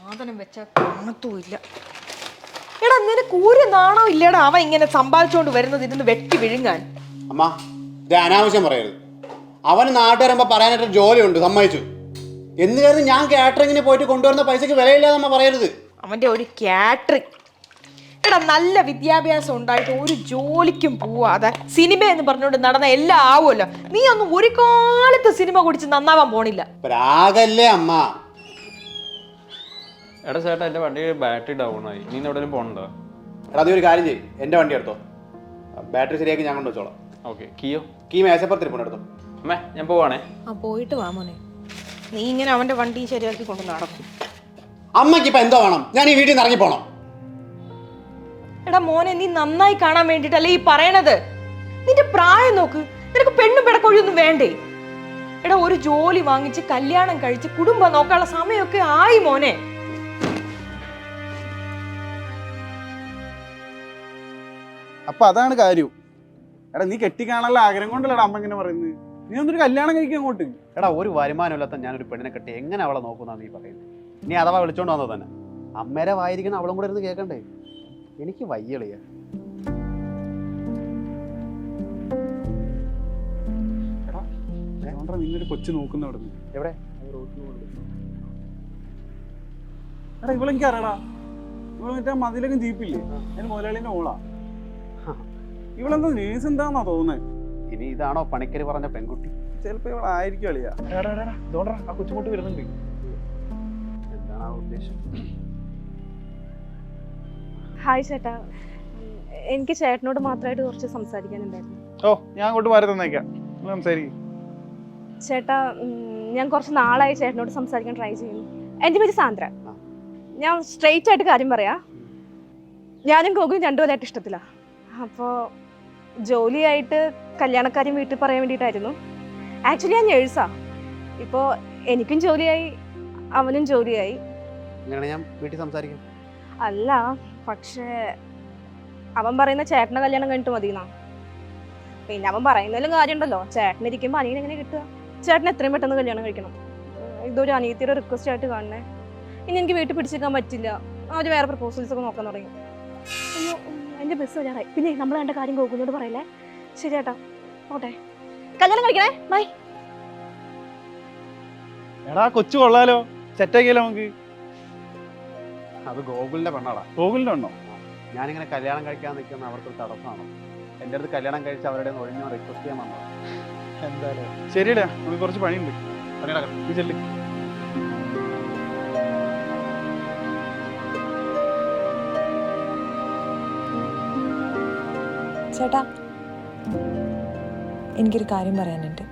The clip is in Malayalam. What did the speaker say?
സാധനം വെച്ച കാണത്തുമില്ല. എടാ നിനക്ക് ഒരു നാണോ ഇല്ലടാ അവൻ ഇങ്ങനെ സമ്പാദിച്ചോണ്ട് വരുന്നത് ഇരുന്ന് വെട്ടി വിഴുങ്ങാൻ. അമ്മ ഇത് അനാവശ്യം പറയരുത്. അവന് നാട്ടുകാരുമ്പോ പറയാനായിട്ട് ജോലിയുണ്ട്, സമ്മതിച്ചു. എന്ന് കരുതി ഞാൻ കാറ്ററിങ്ങിന് പോയിട്ട് കൊണ്ടുവരുന്ന പൈസക്ക് വിലയില്ലാതെ അമ്മ പറയരുത്. അവന്റെ ഒരു കാറ്ററിംഗ്. എടാ നല്ല വിദ്യാഭ്യാസം ഉണ്ടായിട്ട് ഒരു ജോലിക്കും പോവാതെ സിനിമ എന്ന് പറഞ്ഞുകൊണ്ട് നടന്ന എല്ലാം ആവുമല്ലോ. നീ ഒന്നും ഒരു കാലത്ത് സിനിമ കുടിച്ച് നന്നാവാൻ പോണില്ല. പ്രാഗല്ലേ അമ്മ. എടാ ചേട്ടാ, എൻ്റെ വണ്ടി ബാറ്ററി ഡൗൺ ആയി. നീ എവിടെയും പോകണ്ടോ? എടാ നീ ഒരു കാര്യം ചെയ്യും, എൻ്റെ വണ്ടി എടുത്തോ. ബാറ്ററി ശരിയാക്കി ഞാൻ കൊണ്ടുവച്ചോളാം. ഓക്കെ. കീയോ? കീ മേശപ്പുറത്തിരിപ്പുണ്ട്, എടുത്തോ. അമ്മേ ഞാൻ പോവാണേ. പോയിട്ട് വാ മോനെ. നീ ഇങ്ങനെ അവന്റെ വണ്ടി ശരിയാക്കി കൊണ്ട് നടക്കും. അമ്മയ്ക്ക് ഇപ്പൊ എന്തോ വേണം? ഞാൻ ഈ വീട്ടിൽ നിന്ന് ഇറങ്ങി പോണം. എടാ മോനെ, നീ നന്നായി കാണാൻ വേണ്ടിട്ടല്ലേ ഈ പറയണത്. നിന്റെ പ്രായം നോക്ക്. നിനക്ക് പെണ്ണും പിടക്കൊഴിയൊന്നും വേണ്ടേ? എടാ ഒരു ജോലി വാങ്ങിച്ച് കല്യാണം കഴിച്ച് കുടുംബം നോക്കാനുള്ള സമയമൊക്കെ ആയി മോനെ. അപ്പൊ അതാണ് കാര്യം. എടാ നീ കെട്ടിക്കാണുള്ള ആഗ്രഹം കൊണ്ടല്ലടാ അമ്മ ഇങ്ങനെ പറയുന്നത്. നീ ഒന്നൊരു കല്യാണം കഴിക്കാൻ അങ്ങോട്ട്. എടാ ഒരു വരുമാനമില്ലാത്ത ഞാനൊരു പെണ്ണിനെ കെട്ടി എങ്ങനെ അവളെ നോക്കുന്നാ നീ പറയുന്നത്? നീ അഥവാ വിളിച്ചോണ്ട് വന്നത് തന്നെ അമ്മേരെ വായിരിക്കണം അവളും കൂടെ ഇരുന്ന് കേൾക്കണ്ടേ? എനിക്ക് വയ്യളിയ. നിന്നൊരു കൊച്ചു നോക്കുന്ന അവിടെ നിന്ന് എവിടെ? എടാ ഇവളെനിക്ക് അറിയടാ. ഇവള് മറ്റേ മതിലകം ജീപ്പില്ലേ, അതിന് മുതലാളിന്റെ ഓളാ. ഇവളെന്താ നേഴ്സ് എന്താന്നാ തോന്നുന്നത്. ഇനി ഇതാണോ പണിക്കര് പറഞ്ഞ പെൺകുട്ടി? ചിലപ്പോ ഇവളായിരിക്കും അളിയാ. ആ കൊച്ചുമോട്ട് വരുന്നുണ്ട്. എന്താണ് ആ ഉദ്ദേശം? ഹായ് ചേട്ടാ, എനിക്ക് ചേട്ടനോട് മാത്രമായിട്ട് കുറച്ച് സംസാരിക്കാനുണ്ടായിരുന്നു. ഓ ഞാൻ അങ്ങോട്ട് മാറി തന്നേക്കാം, സംസാരിക്കും. ചേട്ടാ, ഞാൻ കുറച്ച് നാളായി ചേട്ടനോട് സംസാരിക്കാൻ ട്രൈ ചെയ്യുന്നു. എൻ്റെ പേര് സാന്ദ്ര. ഞാൻ സ്ട്രെയിറ്റ് ആയിട്ട് കാര്യം പറയാം. ഞാനും ഗോകുലും രണ്ടുപേരായിട്ട് ഇഷ്ടത്തില്ല. അപ്പോൾ ജോലിയായിട്ട് കല്യാണക്കാര്യം വീട്ടിൽ പറയാൻ വേണ്ടിയിട്ടായിരുന്നു. ആക്ച്വലി ഞാൻ നേഴ്സാ. ഇപ്പോൾ എനിക്കും ജോലിയായി, അവനും ജോലിയായി. ഇങ്ങനെ ഞാൻ വീട്ടിൽ സംസാരിക്കാം. അല്ല, പക്ഷേ അവൻ പറയുന്ന ചേട്ടനെ കല്യാണം കഴിഞ്ഞിട്ട് മതിയെന്നാ. പിന്നെ അവൻ പറയുന്നതിലും കാര്യമുണ്ടല്ലോ, ചേട്ടനിരിക്കുമ്പോൾ അനിയൻ എങ്ങനെ കിട്ടുക? ചേട്ടൻ എത്രയും പെട്ടെന്ന് കല്യാണം കഴിക്കണം. ഇതൊരു അനിയത്തിയുടെ റിക്വസ്റ്റ് ആയിട്ട് കാണണേ. ഇനി എനിക്ക് വീട്ടിൽ പിടിച്ചേക്കാൻ പറ്റില്ല. അവർ വേറെ പ്രപ്പോസൽസ് ഒക്കെ നോക്കാൻ തുടങ്ങി. അയ്യോ, എൻ്റെ ബസ് വരാറായി. പിന്നെ നമ്മൾ കണ്ട കാര്യം ഗോകുലിനോട് പറയല്ലേ. ശരി ചേട്ടാ, ഓട്ടെ. കല്യാണം കഴിക്കണേ, ബൈ. എടാ കൊച്ചു കൊള്ളാലോ, സെറ്റാക്കിയാലോ നമുക്ക്. അത് ഗോകുലിന്റെ പെണ്ണാടാ. ഗോകുലിന്റെ ഉണ്ടോ? ഞാനിങ്ങനെ കല്യാണം കഴിക്കാൻ നിൽക്കുന്ന അവർക്കൊരു തടസ്സമാണോ? എൻ്റെ അടുത്ത് കല്യാണം കഴിച്ച് അവരുടെ ഒഴിഞ്ഞോ റിക്വസ്റ്റ് ചെയ്യാൻ വന്നോ? എന്തായാലും ശരിയടാ, നമുക്ക് കുറച്ച് പണിയുണ്ട്. നീ ചെല്ല്. ചേട്ടാ, എനിക്കൊരു കാര്യം പറയാനുണ്ട്.